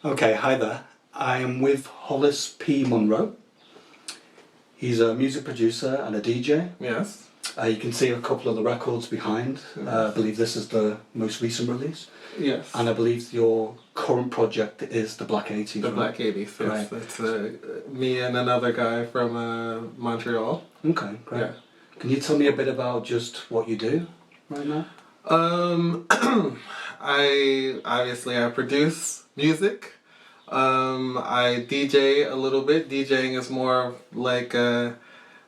Okay, hi there. I am with Hollis P Monroe. He's a music producer and a DJ. Yes. You can see a couple of the records behind. I believe this is the most recent release. Yes. And I believe your current project is the Black 80s, The right? Black 80s, yes. Right. It's me and another guy from Montreal. Okay, great. Yeah. Can you tell me a bit about just what you do right now? I produce music. I DJ a little bit. DJing is more like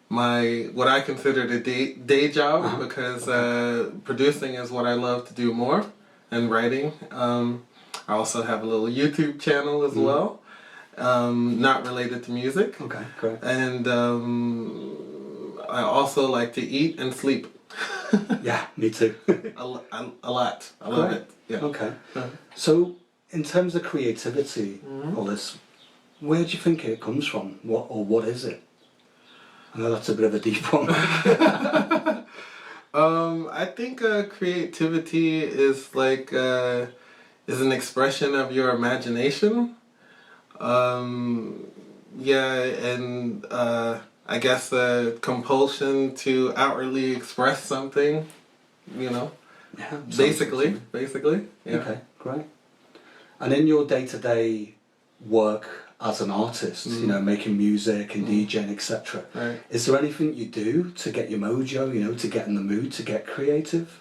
my what I consider the day job because producing is what I love to do more, and writing. I also have a little YouTube channel as well, not related to music. Okay, great. And I also like to eat and sleep. Yeah, me too. a lot. I love Great. it. Yeah. Okay. So, in terms of creativity, Hollis, where do you think it comes from? What is it? I know that's a bit of a deep one. I think creativity is like is an expression of your imagination. Yeah, and I guess a compulsion to outwardly express something. You know, Yeah, basically. Yeah. Okay, great. And in your day-to-day work as an artist, you know, making music and DJing, etc., Right. is there anything you do to get your mojo, you know, to get in the mood, to get creative?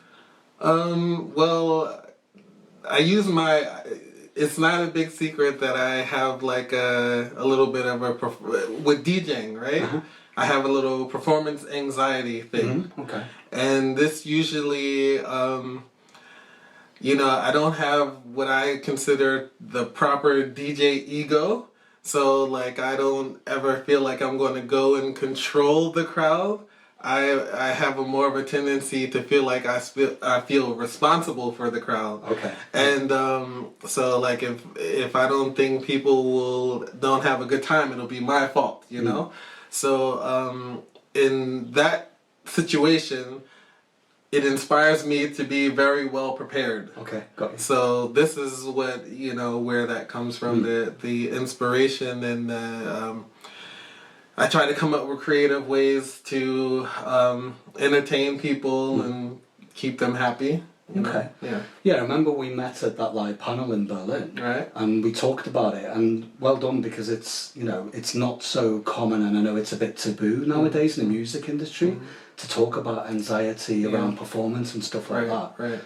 Well, I use my. It's not a big secret that I have like a little bit of with DJing, right? I have a little performance anxiety thing. Okay. And this usually, I don't have what I consider the proper DJ ego. So, like, I don't ever feel like I'm going to go and control the crowd. I have a more of a tendency to feel like I feel responsible for the crowd. Okay. And so, like, if I don't think people don't have a good time, it'll be my fault, you know? So, in that situation, it inspires me to be very well prepared. Okay, got you. So this is what, where that comes from, the inspiration, and I try to come up with creative ways to entertain people and keep them happy. Okay. Yeah. Yeah, I remember we met at that live panel in Berlin. Right. And we talked about it, and well done, because it's, you know, it's not so common, and I know it's a bit taboo nowadays in the music industry to talk about anxiety around performance and stuff like that. Right.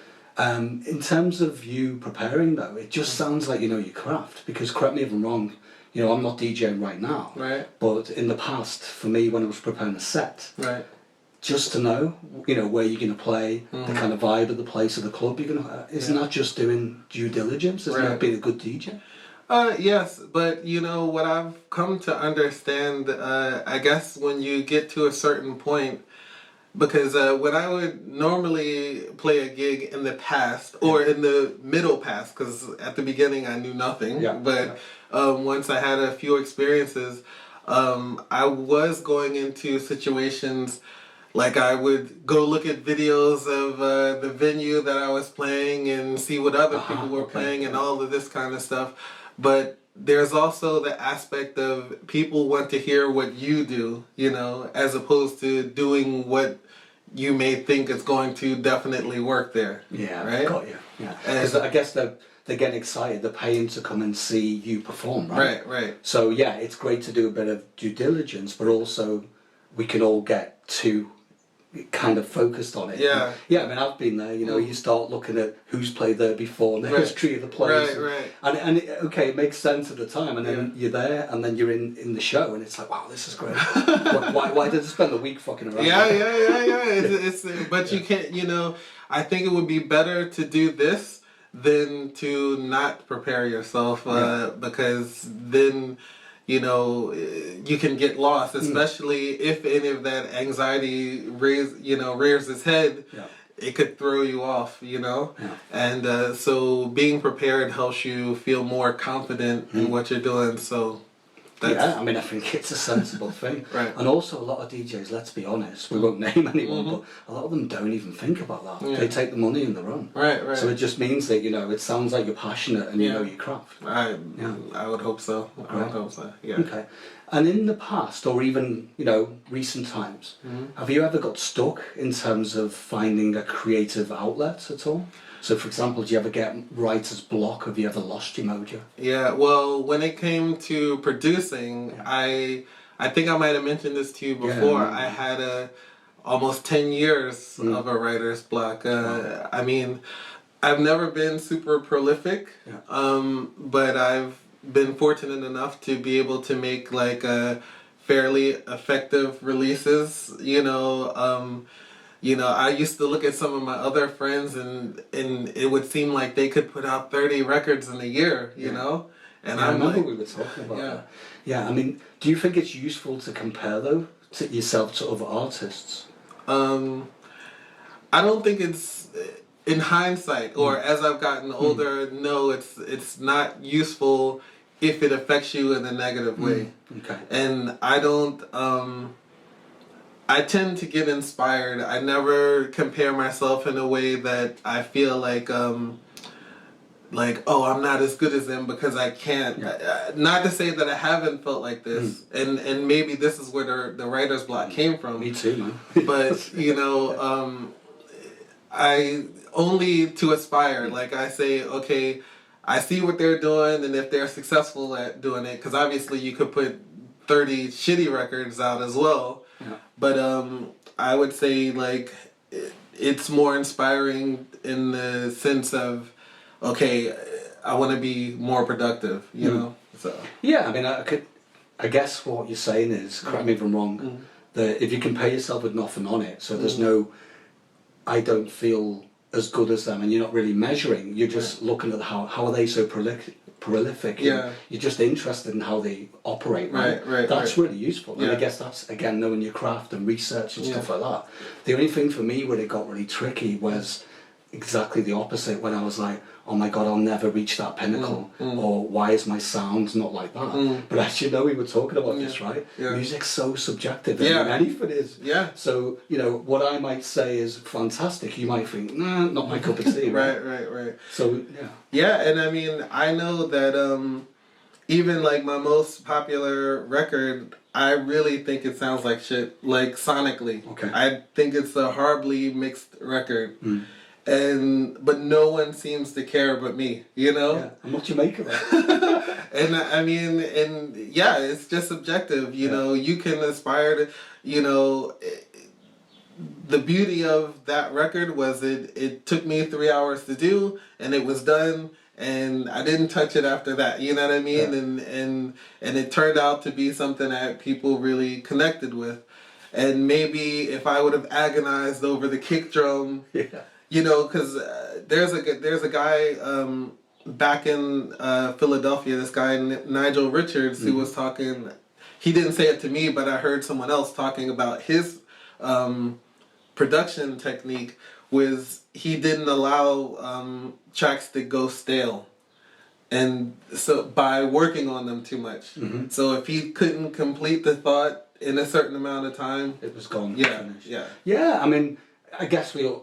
In terms of you preparing though, it just sounds like you know your craft, because correct me if I'm wrong, you know, I'm not DJing right now. Right. But in the past, for me, when I was preparing a set, Right. just to know, you know, where you're going to play, the kind of vibe of the place, of the club you're going to... Isn't that just doing due diligence? Isn't that being a good DJ? Yes, but what I've come to understand, I guess when you get to a certain point, because when I would normally play a gig in the past, or in the middle past, because at the beginning I knew nothing, but once I had a few experiences, I was going into situations. Like, I would go look at videos of the venue that I was playing and see what other people were playing and all of this kind of stuff. But there's also the aspect of people want to hear what you do, as opposed to doing what you may think is going to definitely work there. Yeah, right? Got you. Yeah, because I guess they're getting excited. They're paying to come and see you perform, right? Right. So yeah, it's great to do a bit of due diligence, but also we can all get too kind of focused on it. Yeah. Yeah, I mean, I've been there, you know, you start looking at who's played there before and the history of the place. Right. And it makes sense at the time, and then you're there, and then you're in the show, and it's like, wow, this is great. why did I spend the week fucking around? Yeah. But you can't, I think it would be better to do this than to not prepare yourself, because then... you can get lost, especially if any of that anxiety rears its head. Yeah. It could throw you off, and so being prepared helps you feel more confident in what you're doing. So, Yeah, I mean, I think it's a sensible thing. Right. And also, a lot of DJs, let's be honest, we won't name anyone, but a lot of them don't even think about that. Yeah. They take the money and they run. Right. So it just means that, it sounds like you're passionate and you know your craft. I would hope so. I would hope so. Yeah. Okay. And in the past, or even, recent times, have you ever got stuck in terms of finding a creative outlet at all? So, for example, do you ever get writer's block? Have you ever lost your mojo? Yeah, well, when it came to producing, I think I might have mentioned this to you before. Yeah. I had almost 10 years of a writer's block. I mean, I've never been super prolific, but I've been fortunate enough to be able to make like fairly effective releases. I used to look at some of my other friends and it would seem like they could put out 30 records in a year, And I remember like, we were talking about that. Yeah, I mean, do you think it's useful to compare, though, to yourself to other artists? I don't think it's, in hindsight, or as I've gotten older, no, it's not useful if it affects you in a negative way. Okay. And I don't... I tend to get inspired. I never compare myself in a way that I feel like I'm not as good as them because I can't. Not to say that I haven't felt like this, and maybe this is where the writer's block came from. Me too, man. But I only to aspire. Like I say, okay, I see what they're doing, and if they're successful at doing it, because obviously you could put 30 shitty records out as well. Yeah. But I would say like it's more inspiring in the sense of, okay, I want to be more productive, you know. So yeah, I mean, I guess what you're saying is, correct me if I'm wrong, that if you compare yourself with nothing on it, so there's no, I don't feel as good as them, and you're not really measuring. You're just looking at how are they so prolific. Yeah. You're just interested in how they operate, right? Right. That's really useful. Yeah. And I guess that's, again, knowing your craft and research and stuff like that. The only thing for me where it got really tricky was exactly the opposite, when I was like, oh my God, I'll never reach that pinnacle, or why is my sound not like that? But as you know, we were talking about this, right? Yeah. Music's so subjective, Yeah. and anything is. Yeah. So, what I might say is fantastic, you might think, nah, not my cup of tea. Right. So, yeah. Yeah, and I mean, I know that even like my most popular record, I really think it sounds like shit, like sonically. Okay. I think it's a horribly mixed record. But no one seems to care but me, Yeah. And what do you make of that? And I mean, yeah, it's just subjective, you can aspire to, the beauty of that record was it took me 3 hours to do, and it was done, and I didn't touch it after that, you know what I mean? Yeah. And it turned out to be something that people really connected with. And maybe if I would have agonized over the kick drum, because there's a guy back in Philadelphia, this guy Nigel Richards, who was talking. He didn't say it to me, but I heard someone else talking about his production technique. Was he didn't allow tracks to go stale, and so by working on them too much. So if he couldn't complete the thought in a certain amount of time, it was gone. Yeah, finished. yeah. Yeah, I mean, I guess we all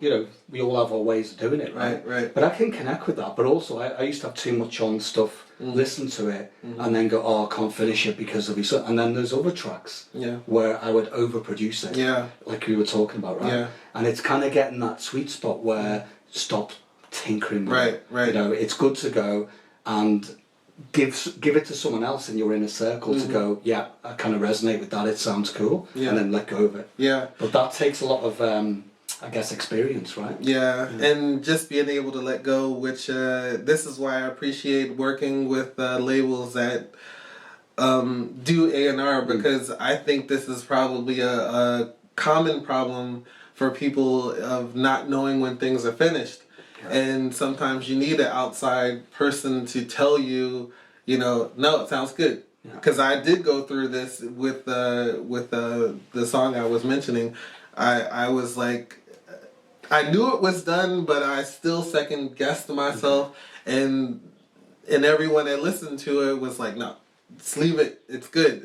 have our ways of doing it, right? Right. But I can connect with that. But also, I used to have too much on stuff, listen to it, and then go, oh, I can't finish it because of so. And then there's other tracks where I would overproduce it, like we were talking about, right? Yeah. And it's kind of getting that sweet spot where stop tinkering with it. Right. It's good to go and give it to someone else in your inner circle to go, yeah, I kind of resonate with that, it sounds cool, and then let go of it. Yeah. But that takes a lot of, I guess, experience, right? Yeah, and just being able to let go, which this is why I appreciate working with labels that do A&R, because I think this is probably a common problem for people of not knowing when things are finished. And sometimes you need an outside person to tell you, no, it sounds good. Because I did go through this with the song I was mentioning. I was like, I knew it was done, but I still second guessed myself, and everyone that listened to it was like, no, sleeve it. It's good.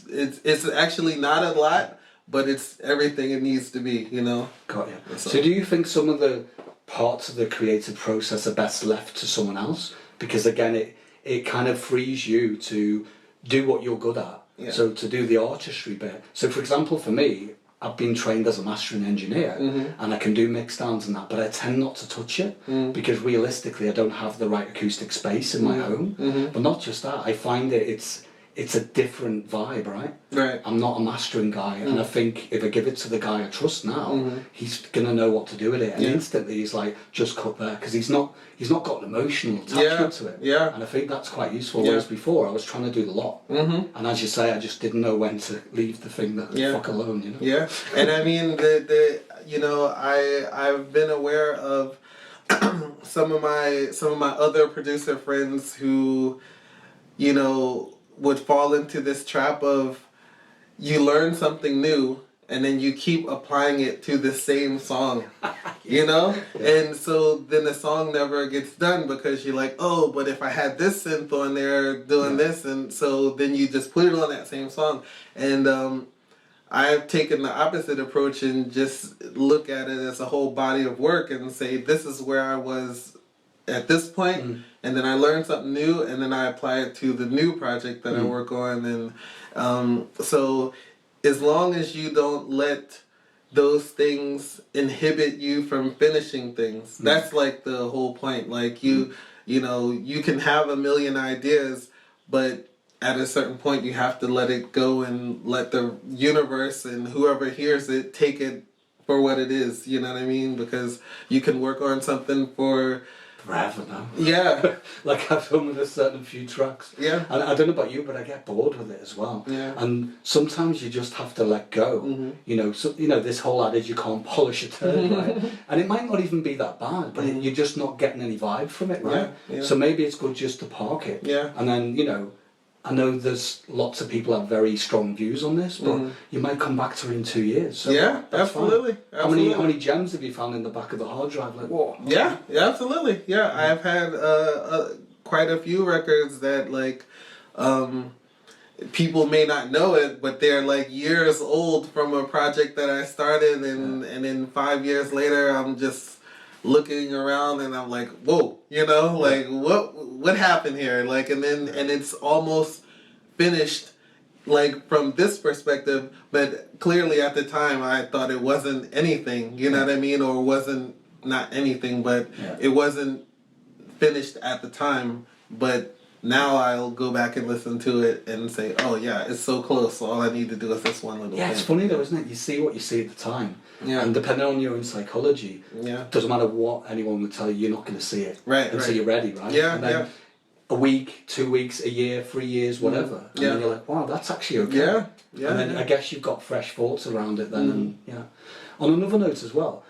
It's actually not a lot, but it's everything it needs to be, you know? Got you. So do you think some of the parts of the creative process are best left to someone else? Because again, it kind of frees you to do what you're good at. Yeah. So to do the artistry bit. So for example, for me, I've been trained as a mastering engineer, and I can do mix downs and that, but I tend not to touch it because realistically I don't have the right acoustic space in my home. But not just that, I find it's a different vibe, right? Right. I'm not a mastering guy, and I think if I give it to the guy I trust now, he's gonna know what to do with it, and instantly he's like, just cut there, because he's not got an emotional attachment to it. Yeah. And I think that's quite useful. Whereas before I was trying to do the lot, and as you say, I just didn't know when to leave the thing that fuck alone, you know. Yeah, and I mean the you know, I've been aware of some of my other producer friends who, you know, would fall into this trap of you learn something new and then you keep applying it to the same song, you know? And so then the song never gets done because you're like, oh, but if I had this synth on there doing this, and so then you just put it on that same song. And I've taken the opposite approach and just look at it as a whole body of work and say, this is where I was at this point, and then I learn something new, and then I apply it to the new project that I work on. And so as long as you don't let those things inhibit you from finishing things, that's like the whole point. Like you know, you can have a million ideas, but at a certain point you have to let it go and let the universe and whoever hears it take it for what it is, you know what I mean? Because you can work on something for forever now. Yeah. Like I've done with a certain few tracks. Yeah. And I don't know about you, but I get bored with it as well. Yeah. And sometimes you just have to let go. You know, so you know, this whole adage, you can't polish a turd, right? And it might not even be that bad, but you're just not getting any vibe from it, right? Yeah. So maybe it's good just to park it. Yeah. And then, you know, I know there's lots of people have very strong views on this, but you might come back to it in 2 years. So yeah, absolutely. How many gems have you found in the back of the hard drive? Like, whoa. Yeah, absolutely. Yeah, I've had quite a few records that like people may not know it, but they're like years old from a project that I started, and then 5 years later I'm just looking around and I'm like, whoa, you know, like what happened here? Like, and it's almost finished, like from this perspective, but clearly at the time I thought it wasn't anything, you know what I mean? Or wasn't, not anything, but it wasn't finished at the time, but now I'll go back and listen to it and say, oh yeah, it's so close, so all I need to do is this one little thing. It's funny though, isn't it? You see what you see at the time. Yeah. And depending on your own psychology, doesn't matter what anyone would tell you, you're not going to see it until you're ready, right? Yeah, and then a week, 2 weeks, a year, 3 years, whatever. And then you're like, wow, that's actually okay. Yeah. And then I guess you've got fresh thoughts around it then. And on another note as well,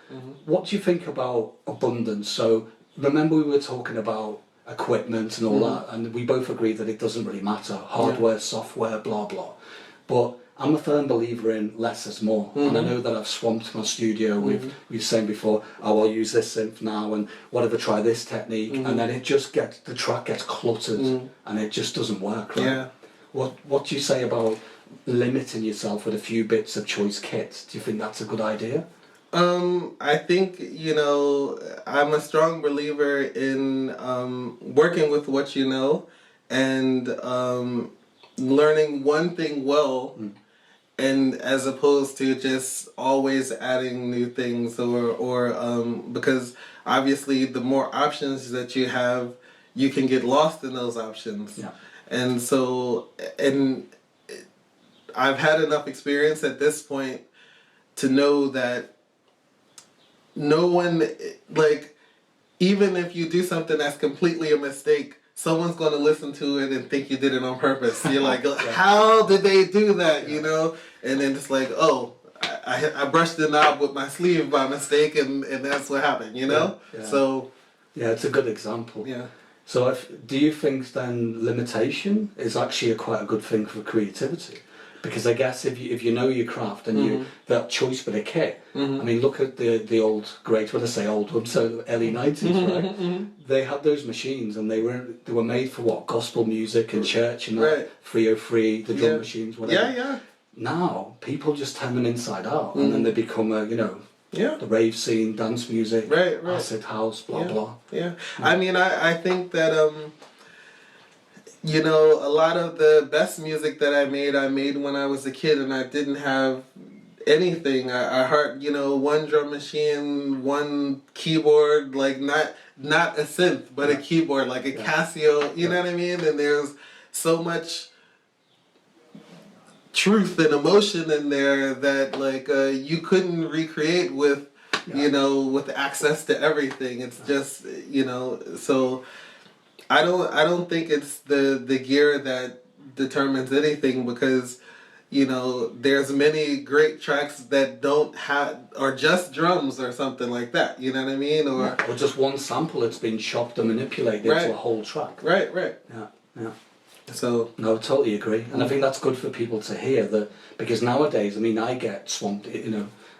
what do you think about abundance? So remember we were talking about equipment and all that, and we both agree that it doesn't really matter, hardware, software, blah blah, but I'm a firm believer in less is more. And I know that I've swamped my studio with, we were saying before, oh, I'll use this synth now and whatever, try this technique, and then it just gets, the track gets cluttered and it just doesn't work, right? What do you say about limiting yourself with a few bits of choice kits? Do you think that's a good idea? I think, you know, I'm a strong believer in working with what you know and learning one thing well, and as opposed to just always adding new things or because obviously the more options that you have, you can get lost in those options. And so, and I've had enough experience at this point to know that no one, like, even if you do something that's completely a mistake, someone's going to listen to it and think you did it on purpose. You're like, how did they do that, you know? And then it's like, oh, I brushed the knob with my sleeve by mistake, and that's what happened, you know? So... yeah, it's a good example. Yeah. So do you think then limitation is actually quite a good thing for creativity? Because I guess if you know your craft and you that choice with a kit, I mean, look at the old great, when I say old ones, so early 90s, right? They had those machines and they were made for what? Gospel music and church and that, 303, the drum machines, whatever. Yeah. Now, people just turn them inside out and then they become the rave scene, dance music, acid house, blah, blah. Yeah. I mean, I think that, a lot of the best music that I made when I was a kid and I didn't have anything. I heard, one drum machine, one keyboard, like not a synth, but a keyboard, like a Casio, you know what I mean? And there's so much truth and emotion in there that like you couldn't recreate with with access to everything. It's just so I don't think it's the gear that determines anything, because there's many great tracks that don't have, or just drums or something like that, you know what I mean, or just one sample that's been chopped and manipulated into a whole track. Right. Yeah. So no, I totally agree, and I think that's good for people to hear that, because nowadays, I mean, I get swamped.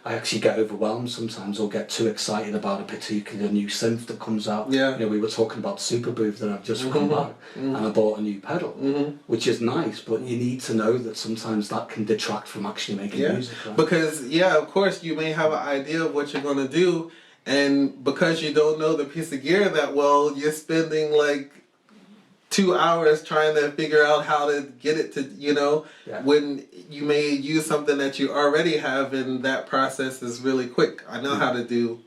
I actually get overwhelmed sometimes, or get too excited about a particular new synth that comes out. Yeah. We were talking about Super Booth that I've just come back, and I bought a new pedal, which is nice, but you need to know that sometimes that can detract from actually making music. Right? Because of course, you may have an idea of what you're gonna do, and because you don't know the piece of gear that well, you're spending like 2 hours trying to figure out how to get it to, when you may use something that you already have, and that process is really quick. I know how to do,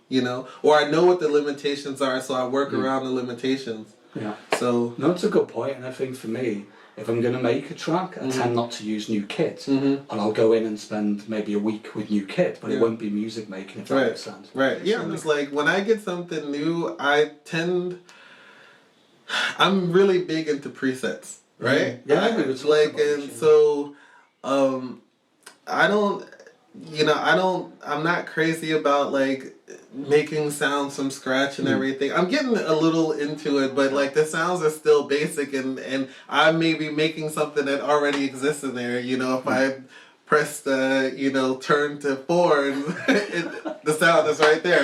or I know what the limitations are, so I work around the limitations. Yeah. So no, it's a good point, and I think for me, if I'm going to make a track, I tend not to use new kit, and I'll go in and spend maybe a week with new kit, but it won't be music making, if that makes sense. Right. Yeah. It's like when I get something new, I'm really big into presets, right? I'm not crazy about like making sounds from scratch and everything. I'm getting a little into it, but like the sounds are still basic, and I may be making something that already exists in there. If I press the turn to 4 and the sound is right there,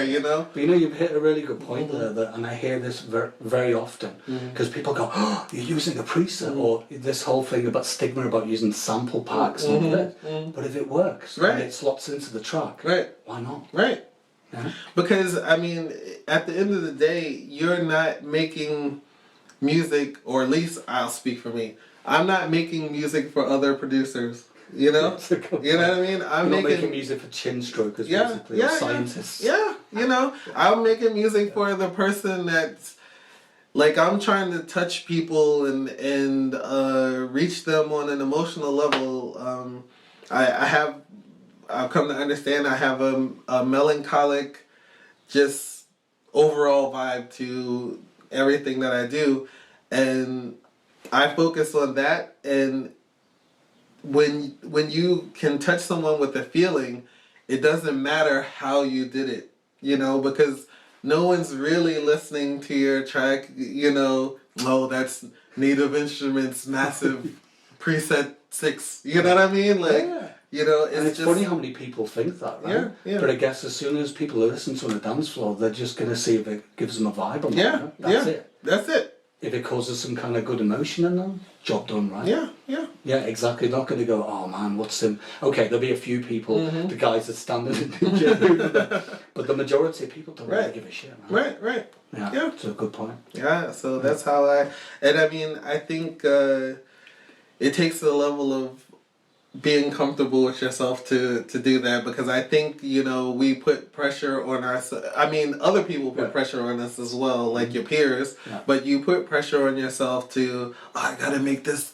But you've hit a really good point there, and I hear this very often, because people go, oh, you're using a preset, or this whole thing about stigma about using sample packs and all that. But if it works, and it slots into the track, why not? Right. Yeah. Because, I mean, at the end of the day, you're not making music, or at least I'll speak for me, I'm not making music for other producers. You know what I mean? I'm making music for chin strokers, basically, or scientists. I'm making music for the person that's like, I'm trying to touch people and reach them on an emotional level. I've come to understand I have a melancholic, just overall vibe to everything that I do, and I focus on that. And when you can touch someone with a feeling, it doesn't matter how you did it, because no one's really listening to your track, that's Native Instruments, massive preset 6, you know what I mean? Like, and it's just funny how many people think that, right? Yeah. But I guess as soon as people listen to on the dance floor, they're just going to see if it gives them a vibe or not. That's it. If it causes some kind of good emotion in them, job done, right? Yeah, exactly. Not going to go, oh man, what's him? Okay, there'll be a few people, the guys that stand in the gym, but the majority of people don't really give a shit, man. Right. Yeah, it's a good point. Yeah, so that's how I think it takes a level of being comfortable with yourself to do that, because I think we put pressure on ourselves. I mean, other people put pressure on us as well, like your peers. But you put pressure on yourself to, I gotta make this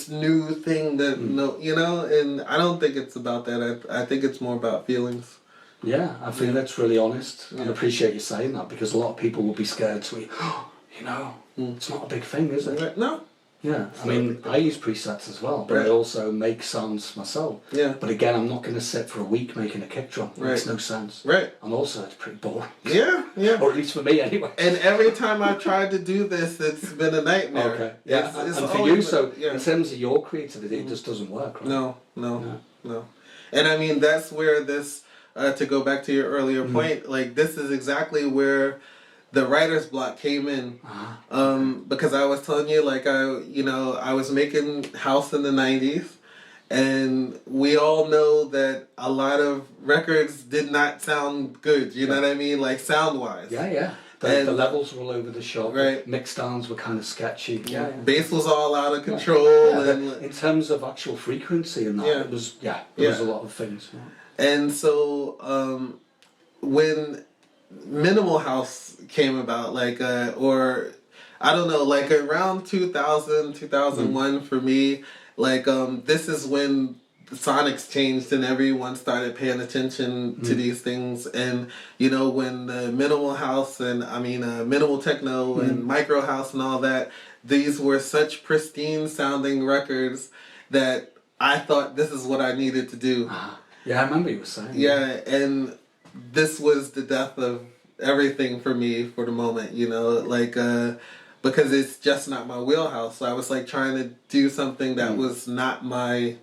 new thing that and I don't think it's about that. I think it's more about feelings. Yeah, I think that's really honest. I appreciate you saying that, because a lot of people will be scared to, it's not a big thing, is it? No. Yeah, I mean, I use presets as well, but Right. I also make sounds myself. Yeah. But again, I'm not going to sit for a week making a kick drum. It makes Right. no sense. Right. And also, it's pretty boring. Yeah, yeah. Or at least for me, anyway. And every time I've tried to do this, it's been a nightmare. Okay. Yeah, It's and for always you, so been- yeah. in terms of your creativity, it just doesn't work, right? No. And I mean, that's where this, to go back to your earlier point, like this is exactly where the writer's block came in. Because I was telling you, like I was making house in the 90s. And we all know that a lot of records did not sound good, you know what I mean? Like sound-wise. Yeah. The levels were all over the shop. Right. Mix downs were kind of sketchy. Yeah. Bass was all out of control. Yeah, And in terms of actual frequency and that, it was, there was a lot of things. Yeah. And so when Minimal House came about, like, or I don't know, like around 2000, 2001 for me, like this is when the sonics changed and everyone started paying attention to these things. And you know, when the Minimal House and Minimal Techno and Micro House and all that, these were such pristine sounding records that I thought this is what I needed to do. Yeah, I remember you were saying. Yeah, and this was the death of everything for me for the moment, you know, like because it's just not my wheelhouse. So I was like trying to do something that was not my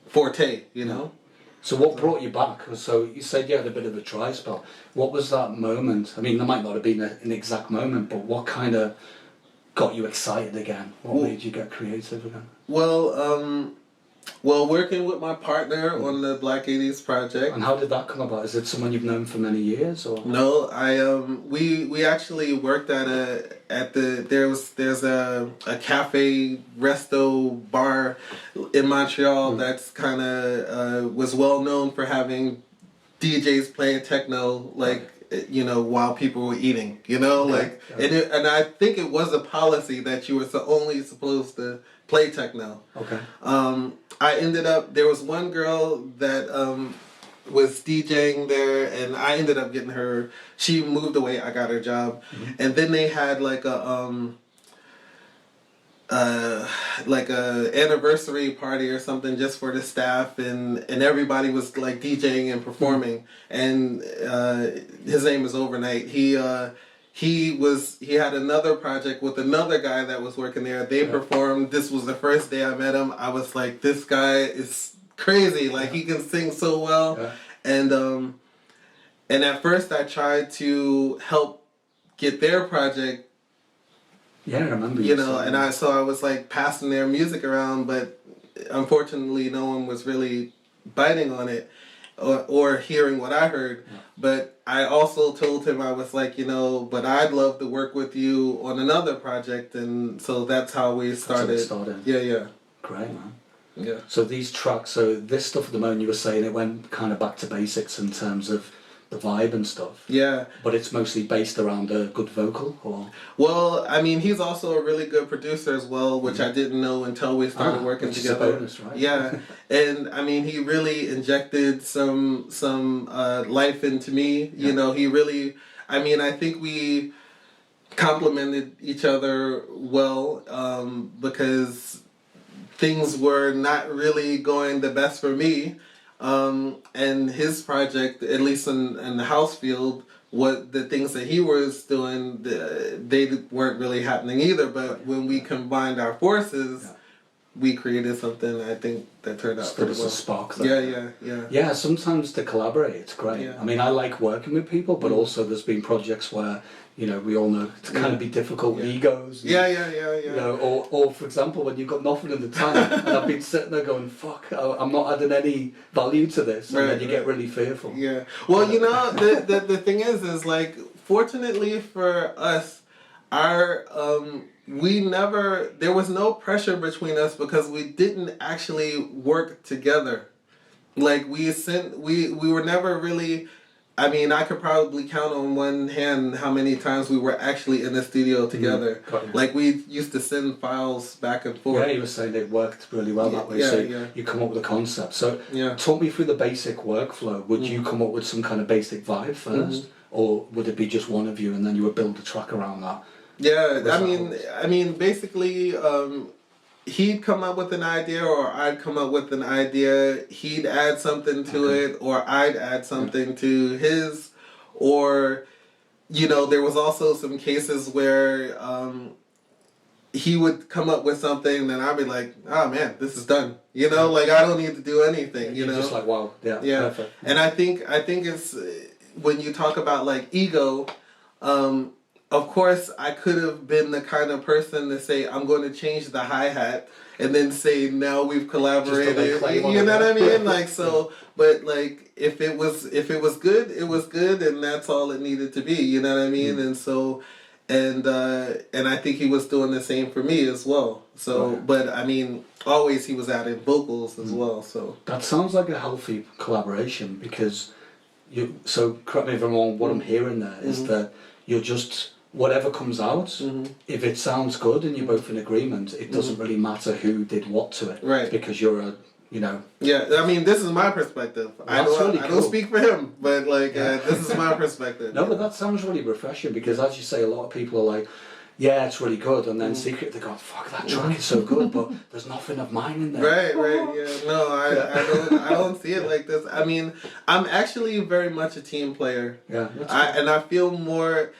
forte, you know. So what brought you back? So you said you had a bit of a dry spell. What was that moment? I mean, there might not have been an exact moment, but what kind of got you excited again? What made you get creative again? Well, working with my partner on the Black 80s project. And how did that come about? Is it someone you've known for many years, or? No, we actually worked there's a cafe resto bar in Montreal that's kind of was well known for having DJs playing techno, like you know, while people were eating, you know, like and I think it was a policy that you were only supposed to play techno. Okay. I ended up, there was one girl that was DJing there, and I ended up getting her. She moved away. I got her job, and then they had like a anniversary party or something just for the staff, and everybody was like DJing and performing. And his name is Overnight. He had another project with another guy that was working there. They performed. This was the first day I met him. I was like, this guy is crazy. Like he can sing so well. Yeah. And at first I tried to help get their project. Yeah, I remember. You know, and I was like passing their music around, but unfortunately no one was really biting on it or hearing what I heard. Yeah. But I also told him, I was like, you know, but I'd love to work with you on another project, and so that's how we started. Yeah. Great, man. Yeah. So these tracks, so this stuff at the moment you were saying, it went kind of back to basics in terms of the vibe and stuff. Yeah. But it's mostly based around a good vocal, or? Well, I mean, he's also a really good producer as well, which I didn't know until we started working together. Is a bonus, right? Yeah. And I mean, he really injected some life into me. You know, he really, I mean, I think we complemented each other well, because things were not really going the best for me. And his project, at least in the house field, what the things that he was doing, they weren't really happening either. But when we combined our forces, we created something, I think, that turned out pretty well. A spark. Yeah. Sometimes to collaborate, it's great. Yeah. I mean, I like working with people, but also there's been projects where, you know, we all know it's kind of be difficult with egos. And, you know, or for example, when you've got nothing in the tank, and I've been sitting there going, fuck, I'm not adding any value to this, and then you get really fearful. Yeah. Well, you know, the thing is like, fortunately for us, our there was no pressure between us because we didn't actually work together. Like we were never really, I mean, I could probably count on one hand how many times we were actually in the studio together. Like we used to send files back and forth. Yeah, you were saying it worked really well that way. So you come up with a concept. So talk me through the basic workflow. Would you come up with some kind of basic vibe first? Or would it be just one of you and then you would build a track around that? Yeah, I mean, basically, he'd come up with an idea or I'd come up with an idea, he'd add something to it or I'd add something to his, or, you know, there was also some cases where he would come up with something and I'd be like, oh man, this is done. You know, like I don't need to do anything, you know? Just like, wow, yeah, perfect. And I think it's, when you talk about like ego, of course, I could have been the kind of person to say, I'm going to change the hi-hat and then say, now we've collaborated. You know what I mean? Like, so, but like, if it was good, it was good, and that's all it needed to be. You know what I mean? And so, and I think he was doing the same for me as well. So, but I mean, always he was adding vocals as well. So that sounds like a healthy collaboration because so correct me if I'm wrong, what I'm hearing there is that you're just, whatever comes out, if it sounds good and you're both in agreement, it doesn't really matter who did what to it. Right. Because you're a, you know. Yeah, I mean, this is my perspective. I don't speak for him, but like, this is my perspective. No, but that sounds really refreshing because as you say, a lot of people are like, yeah, it's really good, and then secretly they go, fuck, that track is so good, but there's nothing of mine in there. Right, yeah. No, I don't see it like this. I mean, I'm actually very much a team player. Yeah. And I feel more,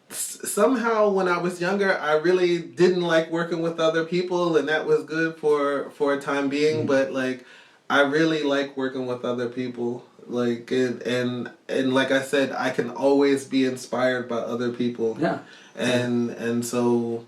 somehow when I was younger, I really didn't like working with other people, and that was good for a time being, but like, I really like working with other people. Like, and like I said, I can always be inspired by other people. Yeah. And so...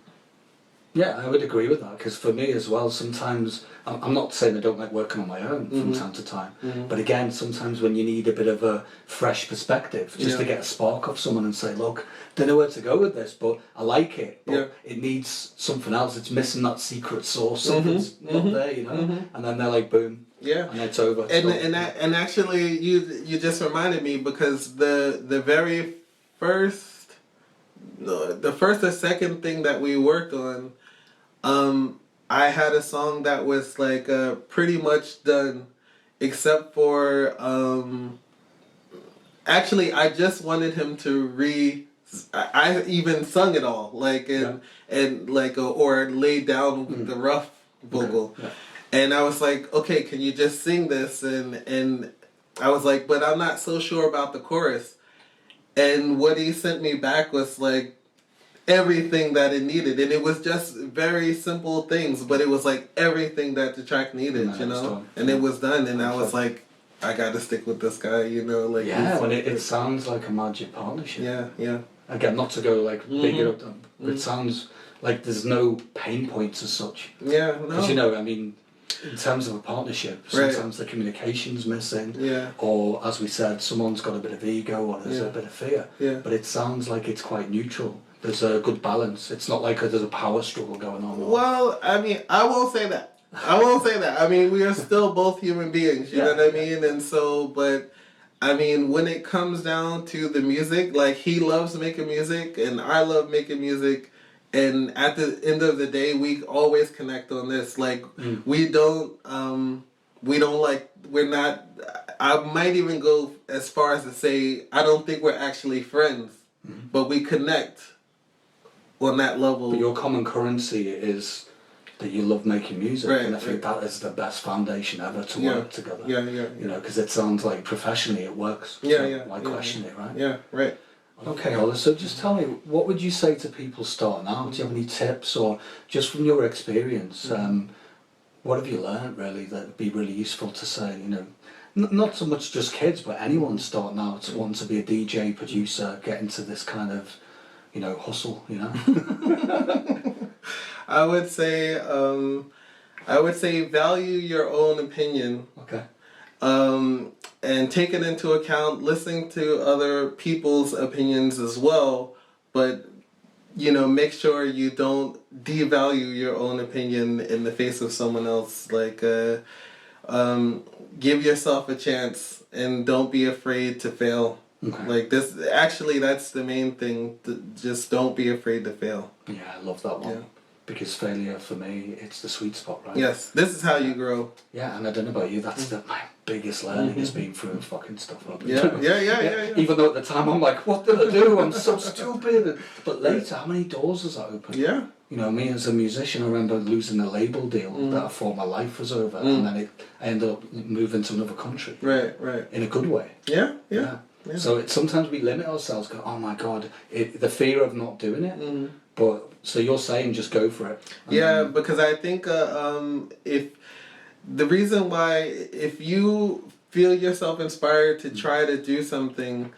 Yeah, I would agree with that, because for me as well, sometimes, I'm not saying I don't like working on my own from time to time, but again, sometimes when you need a bit of a fresh perspective, just to get a spark off someone and say, look, don't know where to go with this, but I like it, but it needs something else, it's missing that secret sauce, something's not there, you know, and then they're like, boom, and it's over. And actually, you just reminded me, because the very first, the first or second thing that we worked on, I had a song that was like pretty much done, except for actually I just wanted him to I even sung it all, like and like or laid down the rough vocal, and I was like, okay, can you just sing this? And I was like, but I'm not so sure about the chorus. And what he sent me back was like everything that it needed, and it was just very simple things, but it was like everything that the track needed, you know, and it was done, and I was like, I got to stick with this guy, you know, like when it sounds like a magic partnership. Yeah. Again, not to go like big it up, but it sounds like there's no pain points as such. Yeah, no. Because you know, I mean, in terms of a partnership, sometimes the communication's missing, or as we said, someone's got a bit of ego or there's a bit of fear. But it sounds like it's quite neutral. There's a good balance. It's not like there's a power struggle going on. Well, I mean, I won't say that. I mean, we are still both human beings, you know what I mean? And so, but I mean, when it comes down to the music, like he loves making music and I love making music. And at the end of the day, we always connect on this. Like, we're not, I might even go as far as to say, I don't think we're actually friends, but we connect on that level. But your common currency is that you love making music, and I think that is the best foundation ever to work together. You know, because it sounds like professionally it works. Why question it, right? Yeah, right. Okay, Hollis, so just tell me, what would you say to people starting out? Do you have any tips, or just from your experience, what have you learned really that would be really useful to say, you know, not so much just kids, but anyone starting out wanting to be a DJ, producer, get into this kind of, you know, hustle, you know? I would say value your own opinion. Okay. And take it into account, listening to other people's opinions as well, but, you know, make sure you don't devalue your own opinion in the face of someone else. Like, give yourself a chance and don't be afraid to fail. Okay. Like that's the main thing. Just don't be afraid to fail. Yeah, I love that one. because failure for me, it's the sweet spot, right? Yes, this is how you grow. Yeah, and I don't know about you, that's my biggest learning has been through fucking stuff up. Yeah. Even though at the time I'm like, what did I do? I'm so stupid. But later, how many doors has that opened? Yeah. You know, me as a musician, I remember losing a label deal that I thought my life was over, and then I ended up moving to another country. Right. In a good way. Yeah. So sometimes we limit ourselves, go, oh my God, the fear of not doing it. But, so you're saying just go for it. Yeah, because I think if the reason why, if you feel yourself inspired to try to do something,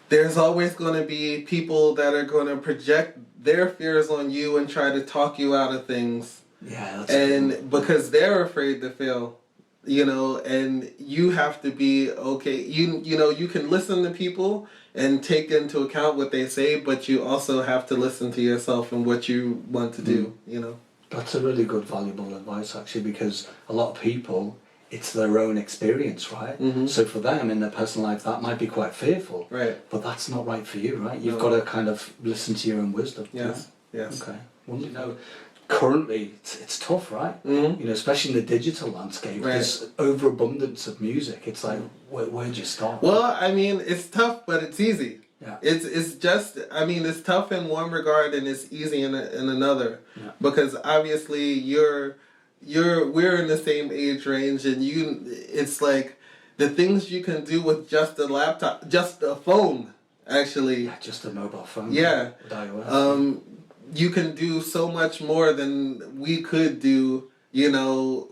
there's always going to be people that are going to project their fears on you and try to talk you out of things. Yeah, that's and because they're afraid to fail, you know, and you have to be okay. You know, you can listen to people and take into account what they say, but you also have to listen to yourself and what you want to do, you know. That's a really good, valuable advice, actually, because a lot of people, it's their own experience, right? So for them, in their personal life, that might be quite fearful. Right. But that's not right for you, right? You've got to kind of listen to your own wisdom. Yes. Yes. Okay. Well, you know, currently, it's tough, right? You know, especially in the digital landscape, there's overabundance of music. It's like, where'd you start? Well, I mean, it's tough, but it's easy. Yeah. It's just, I mean, it's tough in one regard and it's easy in another. Yeah. Because obviously we're in the same age range, and it's like the things you can do with just a laptop, just a phone, actually. Yeah, just a mobile phone. Yeah. With iOS. You can do so much more than we could do, you know,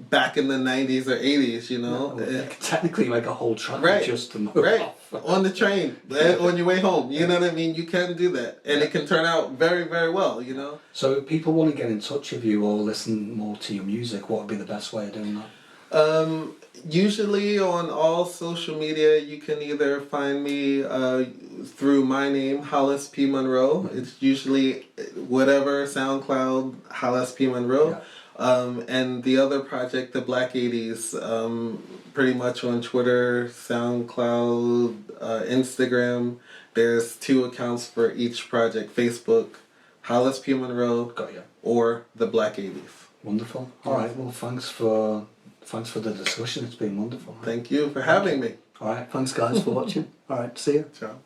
back in the 90s or 80s, you know. You could technically make a whole track Right. with just a mobile phone. On the train, on your way home. You know what I mean? You can do that. And it can turn out very, very well, you know. So if people want to get in touch with you or listen more to your music, what would be the best way of doing that? Usually on all social media, you can either find me through my name, Hollis P Monroe. It's usually whatever, SoundCloud, Hollis P Monroe. Yeah. And the other project, the Black 80s, pretty much on Twitter, SoundCloud, Instagram. There's 2 accounts for each project. Facebook, Hollis P Monroe, Got you. or the Black 80s. Wonderful. All right. Well, thanks for the discussion. It's been wonderful. Thank you for having me. All right. Thanks, guys, for watching. All right. See you. Ciao.